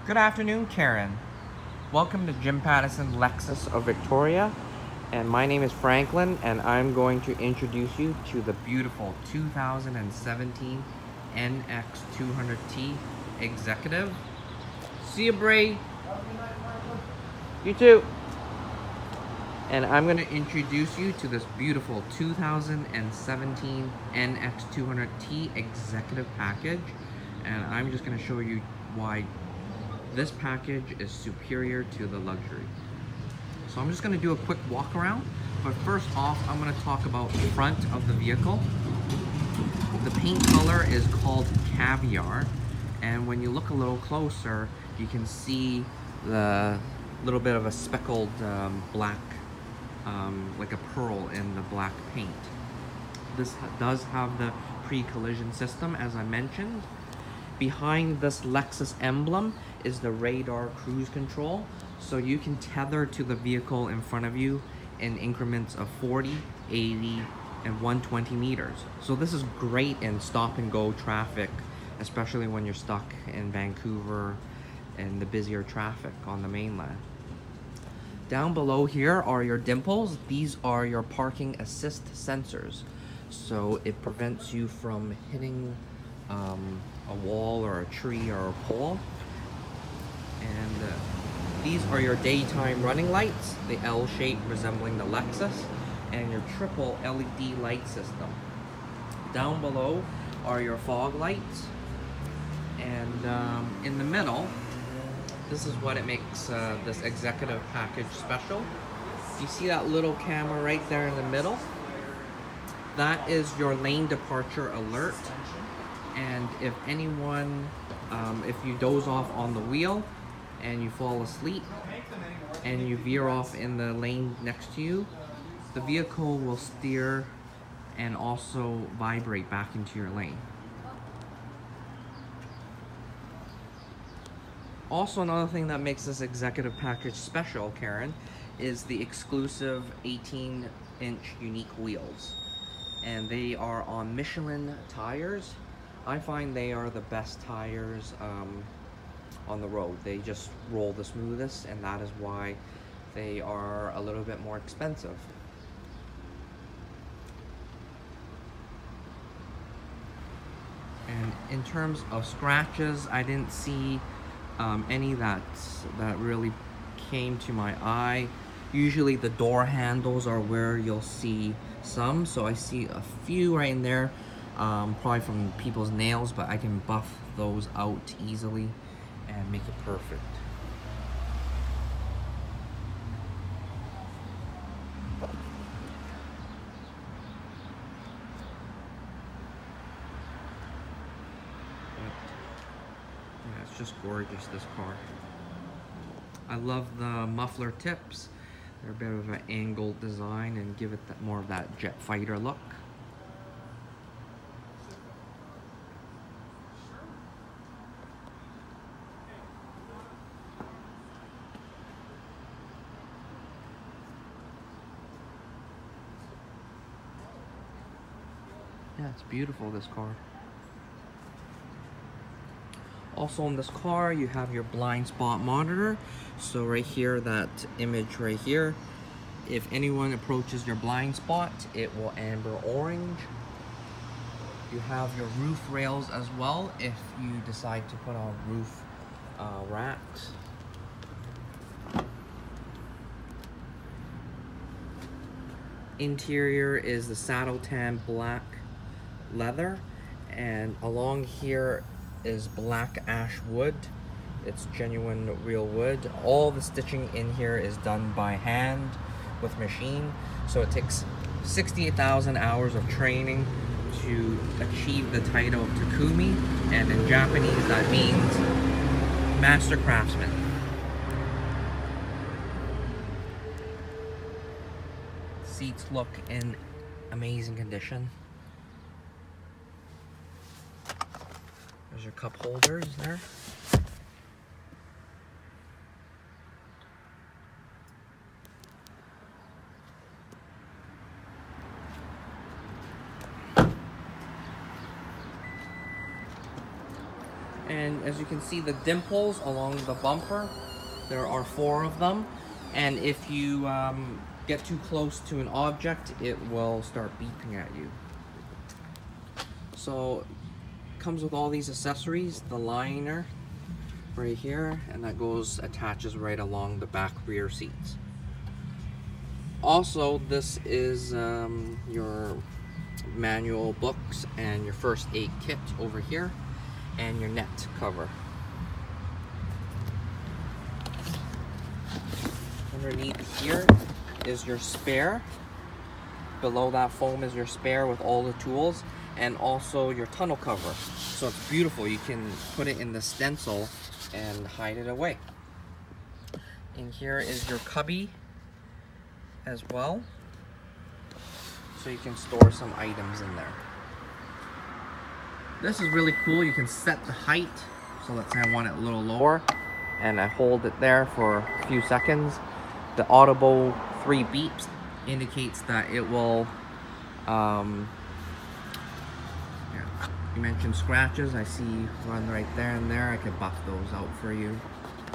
Good afternoon, Karen. Welcome to Jim Pattison Lexus of Victoria. And my name is Franklin, and I'm going to introduce you to the beautiful 2017 NX200t Executive. See you, Bray. You too. And I'm going to introduce you to this beautiful 2017 NX200t Executive package. And I'm just going to show you why this package is superior to the luxury. So I'm just going to do a quick walk around, but first off I'm going to talk about the front of the vehicle. The paint color is called Caviar, and when you look a little closer you can see the little bit of a speckled black, like a pearl in the black paint. This does have the pre-collision system, as I mentioned. Behind this Lexus emblem is the radar cruise control, so you can tether to the vehicle in front of you in increments of 40, 80, and 120 meters. So this is great in stop and go traffic, especially when you're stuck in Vancouver and the busier traffic on the mainland. Down below here are your dimples. These are your parking assist sensors. So it prevents you from hitting a wall or a tree or a pole. And these are your daytime running lights, the L shape resembling the Lexus, and your triple LED light system. Down below are your fog lights, and in the middle, this is what it makes this executive package special. You see that little camera right there in the middle? That is your lane departure alert. And if anyone, if you doze off on the wheel and you fall asleep and you veer off in the lane next to you, the vehicle will steer and also vibrate back into your lane. Also, another thing that makes this executive package special, Karen, is the exclusive 18-inch unique wheels. And they are on Michelin tires. I find they are the best tires on the road. They just roll the smoothest, and that is why they are a little bit more expensive. And in terms of scratches, I didn't see any that really came to my eye. Usually the door handles are where you'll see some, so I see a few right in there, probably from people's nails, but I can buff those out easily and make it perfect. Yeah, it's just gorgeous, this car. I love the muffler tips. They're a bit of an angled design and give it more of that jet fighter look. Yeah, it's beautiful, this car. Also in this car, you have your blind spot monitor. So right here, that image right here, if anyone approaches your blind spot, it will amber orange. You have your roof rails as well if you decide to put on roof racks. Interior is the saddle tan black leather, and along here is black ash wood. It's genuine real wood. All the stitching in here is done by hand with machine, so it takes 68,000 hours of training to achieve the title of Takumi, and in Japanese that means master craftsman. Seats look in amazing condition. There's your cup holders there. And as you can see, the dimples along the bumper, there are 4 of them. And if you get too close to an object, it will start beeping at you. So, comes with all these accessories, the liner right here, and that attaches right along the back rear seats. Also, this is your manual books and your first aid kit over here, and your net cover. Underneath here is your spare. Below that foam is your spare with all the tools, and also your tunnel cover. So it's beautiful. You can put it in the stencil and hide it away. In here is your cubby as well, so you can store some items in there. This is really cool. You can set the height. So let's say I want it a little lower, and I hold it there for a few seconds. The audible 3 beeps indicates that it will you mentioned scratches. I see one right there and there. I could buff those out for you.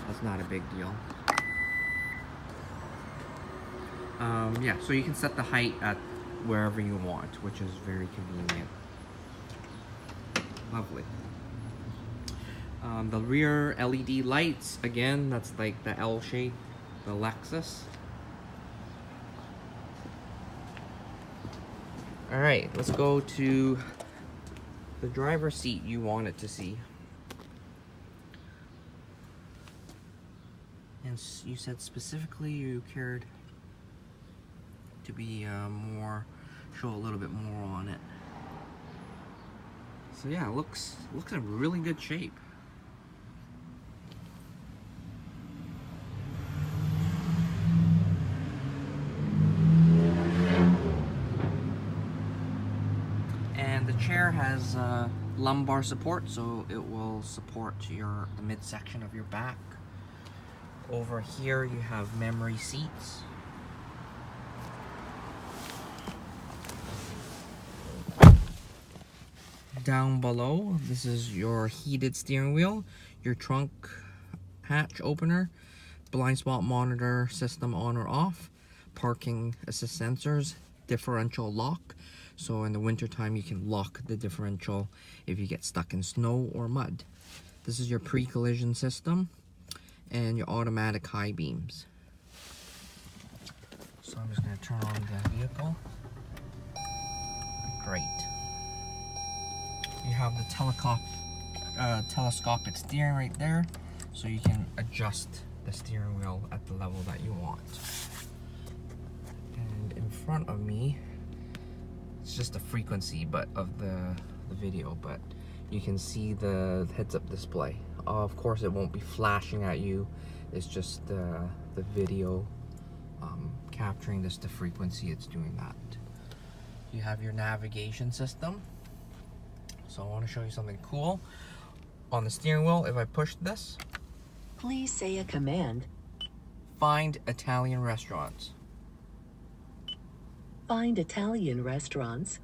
That's not a big deal. Yeah, so you can set the height at wherever you want, which is very convenient. Lovely. The rear LED lights, again, that's like the L shape, the Lexus. Alright, let's go to the driver's seat you wanted to see. And you said specifically you cared to be show a little bit more on it. So yeah, it looks in really good shape. And the chair has lumbar support, so it will support the midsection of your back. Over here you have memory seats. Down below, this is your heated steering wheel, your trunk hatch opener, blind spot monitor system on or off, parking assist sensors, differential lock. So in the wintertime you can lock the differential if you get stuck in snow or mud. This is your pre-collision system and your automatic high beams. So I'm just going to turn on the vehicle. Great. You have the telescopic steering right there, so you can adjust the steering wheel at the level that you want. And in front of me, it's just a frequency of the video, but you can see the heads-up display. Of course, it won't be flashing at you. It's just the video capturing the frequency. It's doing that. You have your navigation system. So I want to show you something cool. On the steering wheel, if I push this, please say a command. Find Italian restaurants. Find Italian restaurants.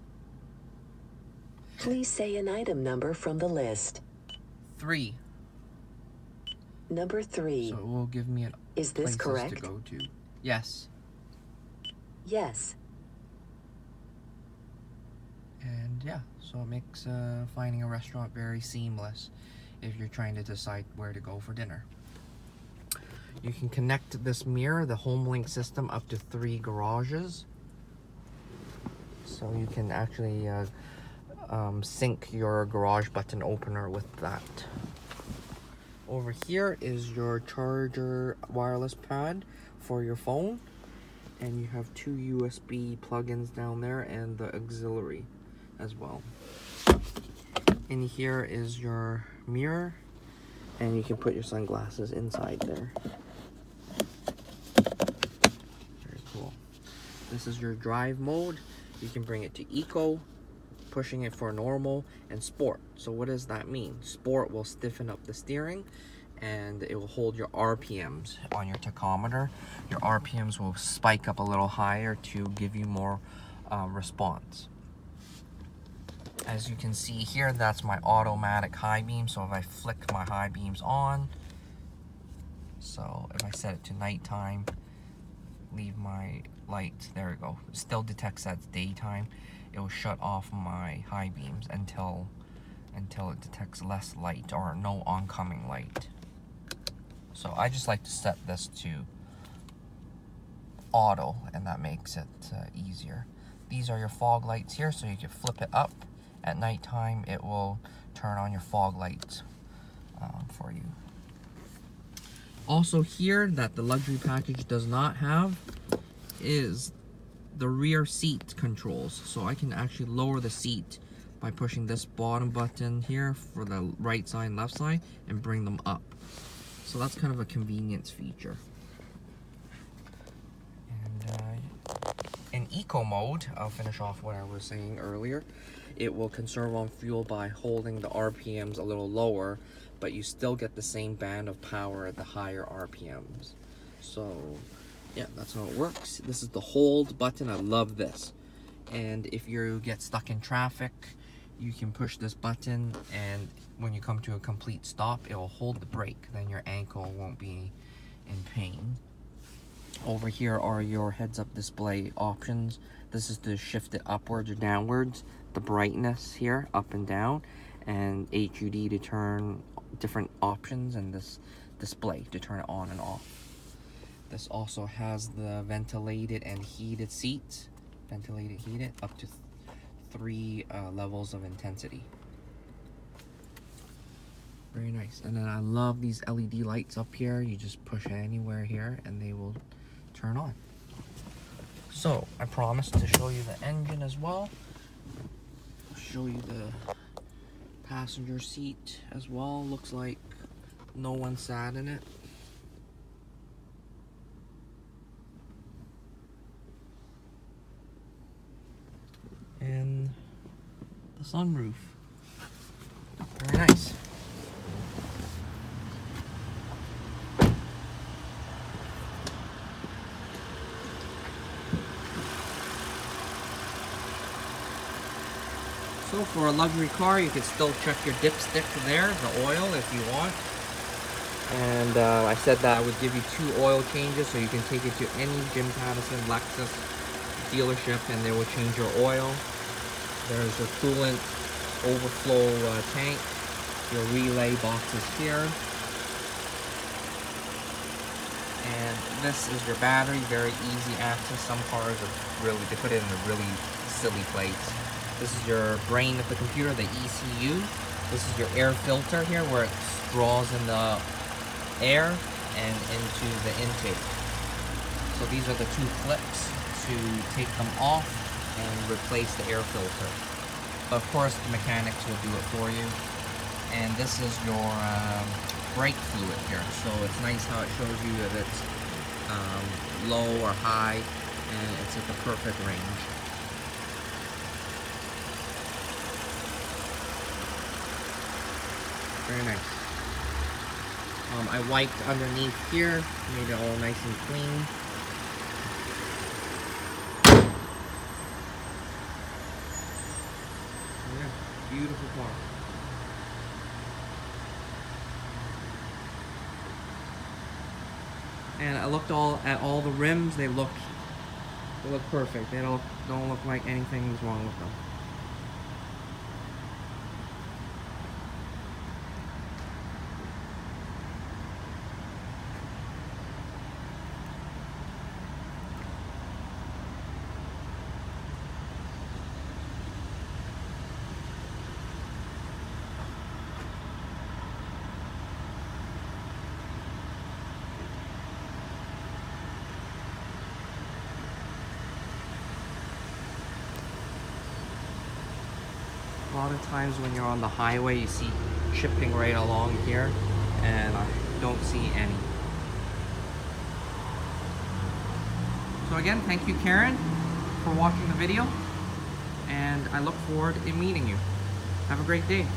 Please say an item number from the list. 3. Number 3. So it will give me an Is this correct? To go to. Yes. Yes. And yeah, so it makes finding a restaurant very seamless if you're trying to decide where to go for dinner. You can connect this mirror, the HomeLink system, up to 3 garages. So you can actually sync your garage button opener with that. Over here is your charger wireless pad for your phone. And you have 2 USB plugins down there and the auxiliary as well. In here is your mirror, and you can put your sunglasses inside there. Very cool. This is your drive mode. You can bring it to eco, pushing it for normal, and sport. So what does that mean? Sport will stiffen up the steering, and it will hold your RPMs on your tachometer. Your RPMs will spike up a little higher to give you more response. As you can see here, that's my automatic high beam. So if I flick my high beams on, so if I set it to nighttime, leave my light, there we go. It still detects that it's daytime. It will shut off my high beams until it detects less light or no oncoming light. So I just like to set this to auto, and that makes it easier. These are your fog lights here, so you can flip it up. At nighttime, it will turn on your fog lights for you. Also here, that the luxury package does not have, is the rear seat controls. So I can actually lower the seat by pushing this bottom button here for the right side and left side and bring them up. So that's kind of a convenience feature. And in eco mode, I'll finish off what I was saying earlier. It will conserve on fuel by holding the RPMs a little lower, but you still get the same band of power at the higher RPMs. So yeah, that's how it works. This is the hold button. I love this. And if you get stuck in traffic, you can push this button, and when you come to a complete stop, it will hold the brake. Then your ankle won't be in pain. Over here are your heads-up display options. This is to shift it upwards or downwards, the brightness here, up and down, and HUD to turn different options, and this display to turn it on and off. This also has the ventilated and heated seats, ventilated, heated, up to 3 levels of intensity. Very nice. And then I love these LED lights up here. You just push it anywhere here and they will turn on. So I promised to show you the engine as well. I'll show you the passenger seat as well. Looks like no one sat in it. And the sunroof. Very nice. So for a luxury car, you can still check your dipstick there, the oil, if you want. And I said that I would give you 2 oil changes, so you can take it to any Jim Pattison Lexus dealership and they will change your oil. There's your coolant overflow tank, your relay boxes here. And this is your battery, very easy access. Some cars are really, they put it in a really silly place. This is your brain of the computer, the ECU. This is your air filter here where it draws in the air and into the intake. So these are the 2 clips to take them off and replace the air filter. But of course the mechanics will do it for you. And this is your brake fluid here. So it's nice how it shows you that it's low or high, and it's at the perfect range. Very nice. I wiped underneath here, made it all nice and clean. Yeah, beautiful car. And I looked at all the rims. They look perfect. They don't look like anything's wrong with them. A lot of times when you're on the highway, you see chipping right along here, and I don't see any. So again, thank you, Karen, for watching the video, and I look forward to meeting you. Have a great day.